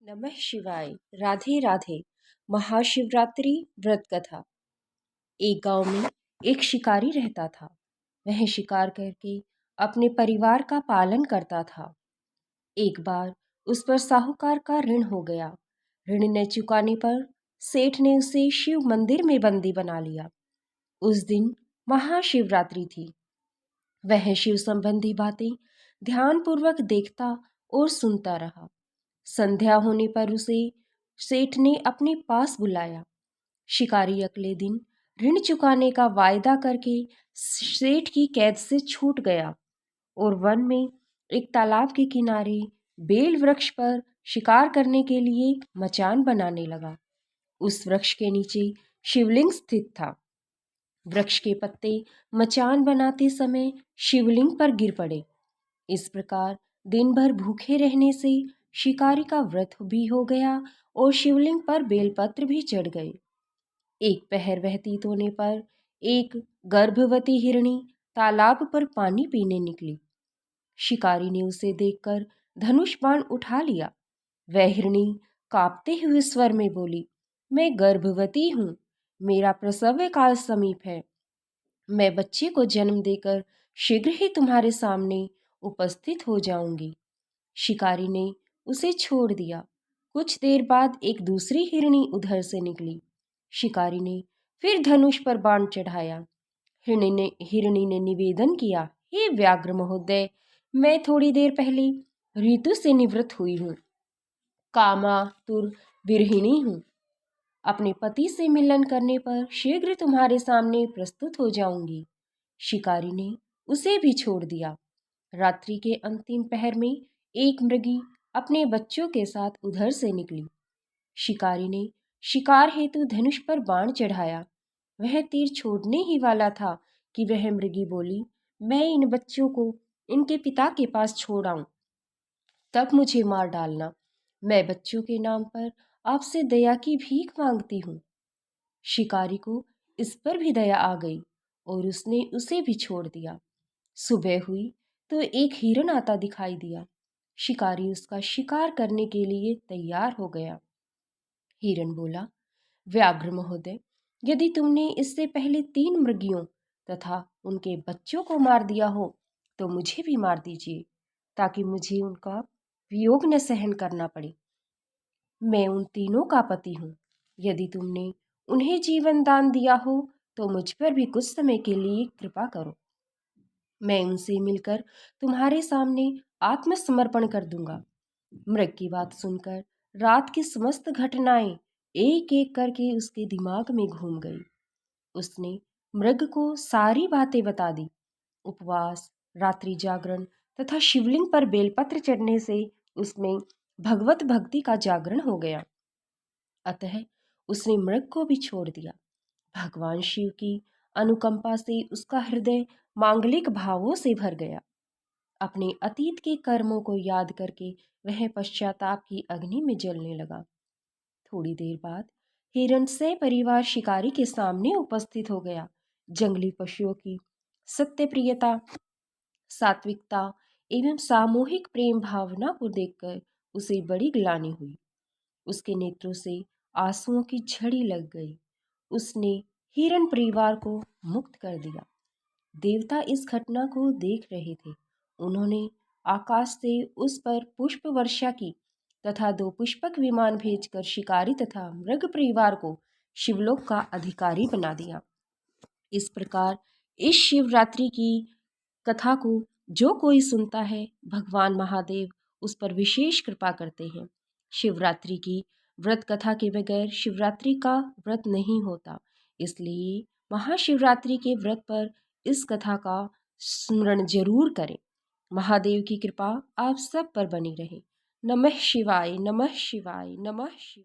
नमः शिवाय। राधे राधे। महाशिवरात्रि व्रत कथा। एक गांव में एक शिकारी रहता था। वह शिकार करके अपने परिवार का पालन करता था। एक बार उस पर साहूकार का ऋण हो गया। ऋण न चुकाने पर सेठ ने उसे शिव मंदिर में बंदी बना लिया। उस दिन महाशिवरात्रि थी। वह शिव संबंधी बातें ध्यानपूर्वक देखता और सुनता रहा। संध्या होने पर उसे सेठ ने अपने पास बुलाया। शिकारी अगले दिन ऋण चुकाने का वायदा करके सेठ की कैद से छूट गया और वन में एक तालाब के किनारे बेल वृक्ष पर शिकार करने के लिए मचान बनाने लगा। उस वृक्ष के नीचे शिवलिंग स्थित था। वृक्ष के पत्ते मचान बनाते समय शिवलिंग पर गिर पड़े। इस प्रकार दिन भर भूखे रहने से शिकारी का व्रत भी हो गया और शिवलिंग पर बेलपत्र भी चढ़ गए। एक पहर व्यतीत होने पर एक गर्भवती हिरणी तालाब पर पानी पीने निकली। शिकारी ने उसे देखकर धनुष बाण उठा लिया। वह हिरणी कांपते हुए स्वर में बोली, मैं गर्भवती हूँ, मेरा प्रसव काल समीप है। मैं बच्चे को जन्म देकर शीघ्र ही तुम्हारे सामने उपस्थित हो जाऊंगी। शिकारी ने उसे छोड़ दिया। कुछ देर बाद एक दूसरी हिरणी उधर से निकली। शिकारी ने फिर धनुष पर बाण चढ़ाया। हिरणी ने निवेदन किया, हे व्याघ्र महोदय, मैं थोड़ी देर पहले ऋतु से निवृत्त हुई हूँ, कामातुर विरहिणी हूँ। अपने पति से मिलन करने पर शीघ्र तुम्हारे सामने प्रस्तुत हो जाऊंगी। शिकारी ने उसे भी छोड़ दिया। रात्रि के अंतिम पहर में एक मृगी अपने बच्चों के साथ उधर से निकली। शिकारी ने शिकार हेतु धनुष पर बाण चढ़ाया। वह तीर छोड़ने ही वाला था कि वह मृगी बोली, मैं इन बच्चों को इनके पिता के पास छोड़ आऊं, तब मुझे मार डालना। मैं बच्चों के नाम पर आपसे दया की भीख मांगती हूँ। शिकारी को इस पर भी दया आ गई और उसने उसे भी छोड़ दिया। सुबह हुई तो एक हिरण आता दिखाई दिया। शिकारी उसका शिकार करने के लिए तैयार हो गया। हिरण बोला, व्याघ्र महोदय, यदि तुमने इससे पहले 3 मृगियों तथा उनके बच्चों को मार दिया हो तो मुझे भी मार दीजिए, ताकि मुझे उनका वियोग न सहन करना पड़े। मैं उन तीनों का पति हूँ। यदि तुमने उन्हें जीवन दान दिया हो तो मुझ पर भी कुछ समय के लिए कृपा करो। मैं उनसे मिलकर तुम्हारे सामने आत्मसमर्पण कर दूंगा। मृग की बात सुनकर रात की समस्त घटनाएं एक एक करके उसके दिमाग में घूम गई। उसने मृग को सारी बातें बता दी। उपवास, रात्रि जागरण तथा शिवलिंग पर बेलपत्र चढ़ने से उसमें भगवत भक्ति का जागरण हो गया। अतः उसने मृग को भी छोड़ दिया। भगवान शिव की अनुकंपा से उसका हृदय मांगलिक भावों से भर गया। अपने अतीत के कर्मों को याद करके वह पश्चाताप की अग्नि में जलने लगा। थोड़ी देर बाद हिरण से परिवार शिकारी के सामने उपस्थित हो गया। जंगली पशुओं की सत्यप्रियता, सात्विकता एवं सामूहिक प्रेम भावना को देखकर उसे बड़ी ग्लानि हुई। उसके नेत्रों से आंसुओं की झड़ी लग गई। उसने हिरण परिवार को मुक्त कर दिया। देवता इस घटना को देख रहे थे। उन्होंने आकाश से उस पर पुष्प वर्षा की तथा 2 पुष्पक विमान भेजकर शिकारी तथा मृग परिवार को शिवलोक का अधिकारी बना दिया। इस प्रकार इस शिवरात्रि की कथा को जो कोई सुनता है, भगवान महादेव उस पर विशेष कृपा करते हैं। शिवरात्रि की व्रत कथा के बगैर शिवरात्रि का व्रत नहीं होता। इसलिए महाशिवरात्रि के व्रत पर इस कथा का स्मरण जरूर करें। महादेव की कृपा आप सब पर बनी रहे। नमः शिवाय, नमः शिवाय, नमः शिवाय।